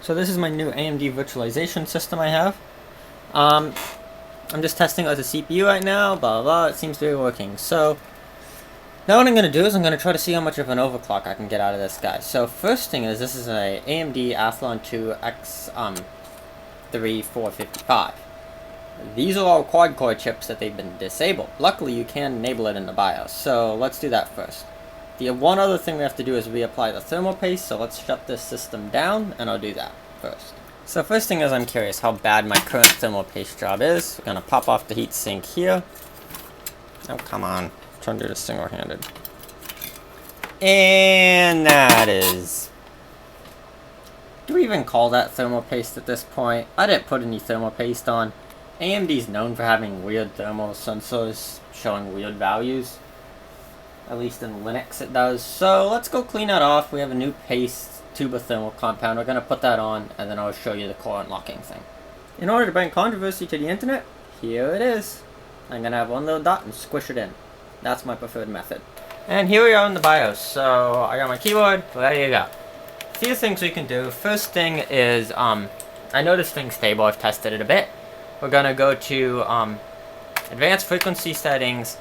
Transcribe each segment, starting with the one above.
So this is my new AMD virtualization system I have. I'm just testing it with the CPU right now, blah blah blah, it seems to be working. So now what I'm going to do is I'm going to try to see how much of an overclock I can get out of this guy. So first thing is, this is a AMD Athlon 2 X3455. These are all quad-core chips that they've been disabled. Luckily you can enable it in the BIOS, so let's do that first. The one other thing we have to do is reapply the thermal paste, so let's shut this system down, and I'll do that first. So first thing is, I'm curious how bad my current thermal paste job is. We're gonna pop off the heatsink here. Oh, come on. I'm trying to do this single-handed. And that is... do we even call that thermal paste at this point? I didn't put any thermal paste on. AMD's known for having weird thermal sensors showing weird values. At least in Linux it does. So let's go clean that off. We have a new paste tubothermal compound. We're going to put that on, and then I'll show you the core unlocking thing. In order to bring controversy to the internet, here it is. I'm going to have one little dot and squish it in. That's my preferred method. And here we are in the BIOS. So I got my keyboard. There you go. A few things we can do. First thing is, I know this thing's stable. I've tested it a bit. We're going to go to advanced frequency settings,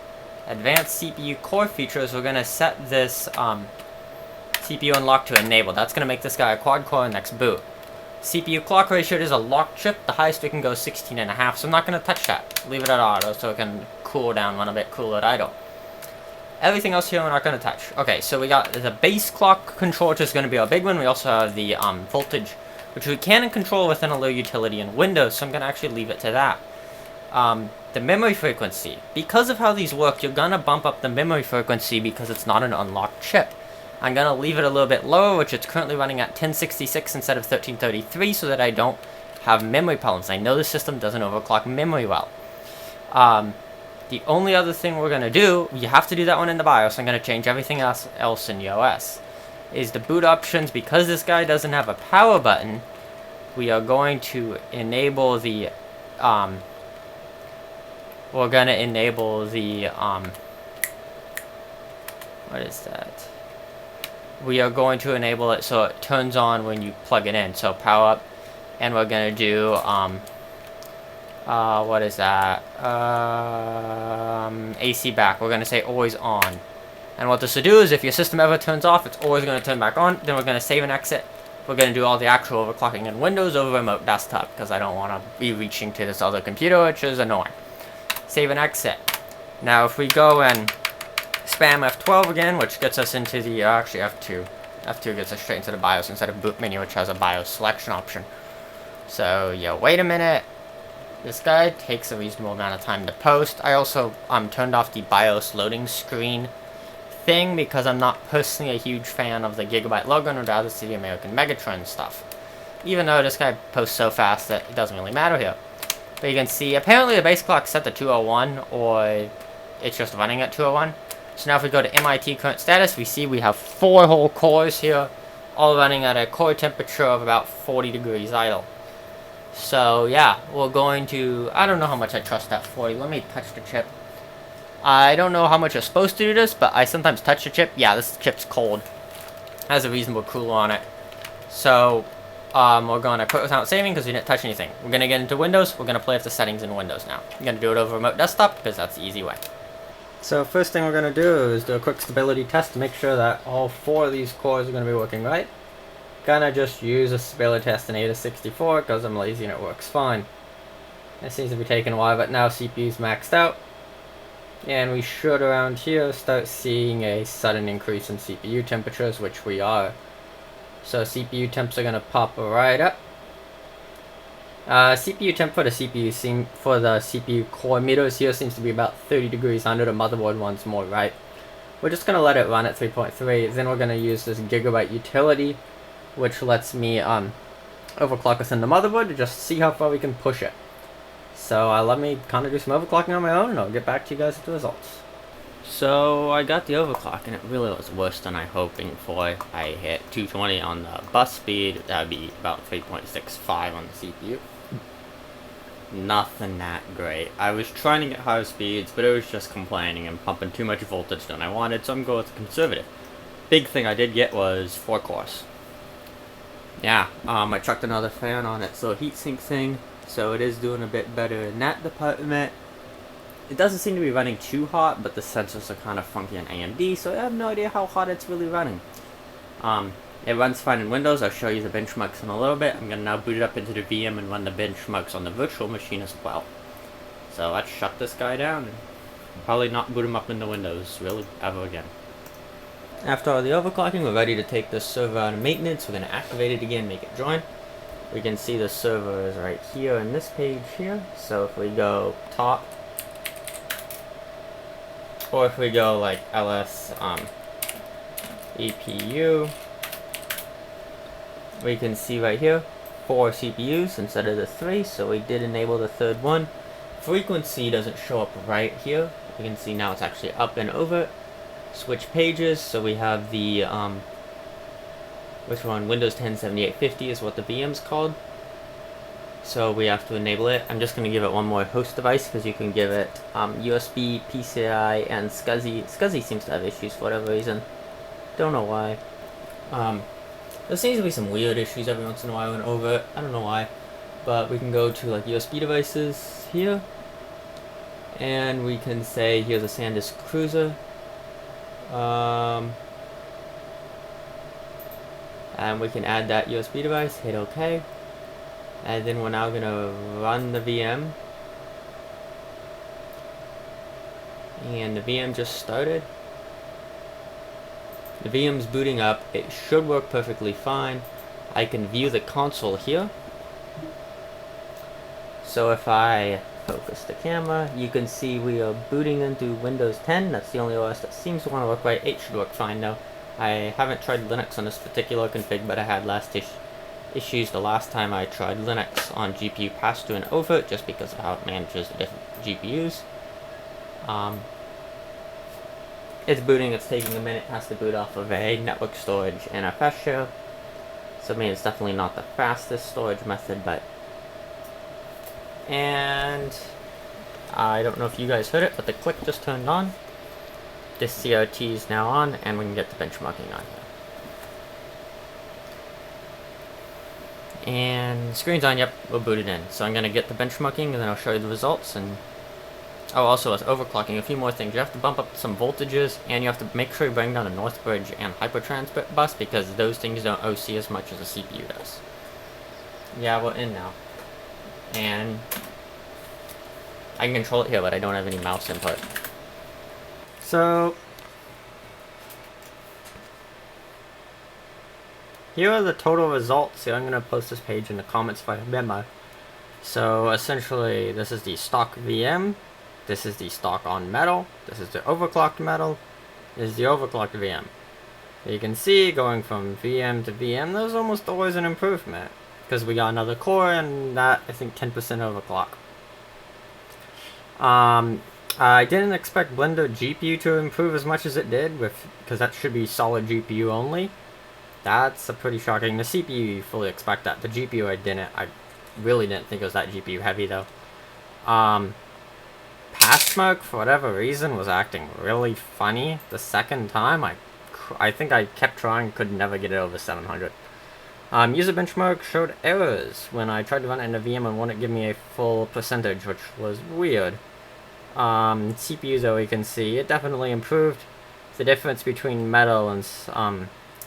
advanced CPU core features. We're going to set this CPU unlock to enable. That's going to make this guy a quad core next boot. CPU clock ratio is a locked chip. The highest we can go is 16.5, so I'm not going to touch that. Leave it at auto so it can cool down when a bit cool at idle. Everything else here we're not going to touch. Okay, so we got the base clock control, which is going to be our big one. We also have the voltage, which we can control within a low utility in Windows, so I'm going to actually leave it to that. The memory frequency. Because of how these work, you're going to bump up the memory frequency because it's not an unlocked chip. I'm going to leave it a little bit lower, which it's currently running at 1066 instead of 1333, so that I don't have memory problems. I know the system doesn't overclock memory well. The only other thing we're going to do, you have to do that one in the BIOS, I'm going to change everything else in the OS, is the boot options. Because this guy doesn't have a power button, we are going to enable the, what is that? We are going to enable it so it turns on when you plug it in, so power up, and we're going to do, what is that, AC back. We're going to say always on, and what this will do is if your system ever turns off, it's always going to turn back on. Then we're going to save and exit. We're going to do all the actual overclocking in Windows over remote desktop, because I don't want to be reaching to this other computer, which is annoying. Save and exit. Now if we go and spam F12 again, which gets us into the, actually F2 gets us straight into the BIOS instead of boot menu, which has a BIOS selection option. So yeah, wait a minute. This guy takes a reasonable amount of time to post. I also turned off the BIOS loading screen thing because I'm not personally a huge fan of the Gigabyte logo, and would rather see the American Megatrend stuff. Even though this guy posts so fast that it doesn't really matter here. But you can see, apparently the base clock's set to 201, or it's just running at 201. So now if we go to MIT current status, we see we have 4 whole cores here, all running at a core temperature of about 40 degrees idle. So yeah, we're going to, I don't know how much I trust that 40. Let me touch the chip. I don't know how much you're supposed to do this, but I sometimes touch the chip. Yeah, this chip's cold. Has a reasonable cooler on it. So we're going to quit without saving because we didn't touch anything. We're going to get into Windows. We're going to play with the settings in Windows now. I'm going to do it over remote desktop because that's the easy way. So first thing we're going to do is do a quick stability test to make sure that all 4 of these cores are going to be working right. Gonna just use a stability test in AIDA64 because I'm lazy and it works fine. It seems to be taking a while, but now CPU's maxed out. And we should around here start seeing a sudden increase in CPU temperatures, which we are. So CPU temps are gonna pop right up. CPU temp for the CPU core meters here seems to be about 30 degrees under. The motherboard one's more right. We're just gonna let it run at 3.3. Then we're gonna use this Gigabyte utility, which lets me overclock within the motherboard to just see how far we can push it. So let me kind of do some overclocking on my own, and I'll get back to you guys with the results. So I got the overclock, and it really was worse than I hoping for. I hit 220 on the bus speed. That would be about 3.65 on the CPU. Nothing that great. I was trying to get higher speeds, but it was just complaining and pumping too much voltage than I wanted, so I'm going with the conservative. Big thing I did get was 4 cores. Yeah, I chucked another fan on it, so heatsink thing, so it is doing a bit better in that department. It doesn't seem to be running too hot, but the sensors are kind of funky in AMD, so I have no idea how hot it's really running. It runs fine in Windows. I'll show you the benchmarks in a little bit. I'm going to now boot it up into the VM and run the benchmarks on the virtual machine as well. So let's shut this guy down and probably not boot him up into Windows really ever again. After all the overclocking, we're ready to take this server out of maintenance. We're going to activate it again, make it join. We can see the server is right here in this page here. So if we go top, or if we go like ls EPU, we can see right here 4 CPUs instead of the 3, so we did enable the third one. Frequency doesn't show up right here. You can see now it's actually up and over. Switch pages, so we have the which one? Windows 10 7850 is what the VM's called. So we have to enable it. I'm just going to give it one more host device because you can give it USB, PCI, and SCSI. SCSI seems to have issues for whatever reason. Don't know why. There seems to be some weird issues every once in a while and over it. I don't know why. But we can go to like USB devices here. And we can say here's a SanDisk Cruiser. And we can add that USB device, hit OK. And then we're now going to run the VM. And the VM just started. The VM's booting up. It should work perfectly fine. I can view the console here. So if I focus the camera, you can see we are booting into Windows 10. That's the only OS that seems to want to work right. 8 should work fine though. I haven't tried Linux on this particular config, but I had issues the last time I tried Linux on GPU pass-through and over, just because of how it manages the different GPUs. It's booting, it's taking a minute, has to boot off of a network storage NFS share. So I mean, it's definitely not the fastest storage method, but... And... I don't know if you guys heard it, but the click just turned on. This CRT is now on, and we can get the benchmarking on here. And screen's on, yep, we're booted in. So I'm going to get the benchmarking, and then I'll show you the results, and... Oh, also, with overclocking, a few more things. You have to bump up some voltages, and you have to make sure you bring down a North Bridge and Hypertransport bus, because those things don't OC as much as a CPU does. Yeah, we're in now. And... I can control it here, but I don't have any mouse input. So... here are the total results. So I'm going to post this page in the comments if I remember. So, essentially, this is the stock VM. This is the stock on metal. This is the overclocked metal. This is the overclocked VM. You can see going from VM to VM, there's almost always an improvement. Because we got another core and that, I think, 10% overclock. I didn't expect Blender GPU to improve as much as it did, because that should be solid GPU only. That's pretty shocking. The CPU, you fully expect that. The GPU, I didn't. I really didn't think it was that GPU heavy, though. Passmark, for whatever reason, was acting really funny the second time. I think I kept trying, could never get it over 700. User benchmark showed errors when I tried to run it in a VM and wouldn't give me a full percentage, which was weird. CPUs, though, we can see, it definitely improved. The difference between metal and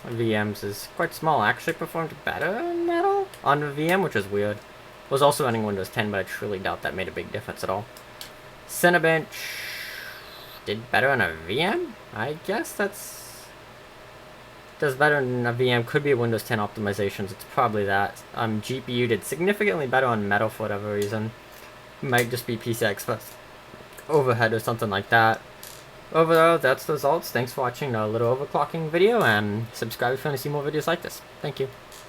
VMs is quite small. I actually performed better in metal on the VM, which is weird. Was also running Windows 10, but I truly doubt that made a big difference at all. Cinebench did better on a VM? I guess that's... does better in a VM. Could be Windows 10 optimizations. It's probably that. GPU did significantly better on metal for whatever reason. Might just be PCI Express overhead or something like that. Overall, that's the results. Thanks for watching a little overclocking video, and subscribe if you want to see more videos like this. Thank you.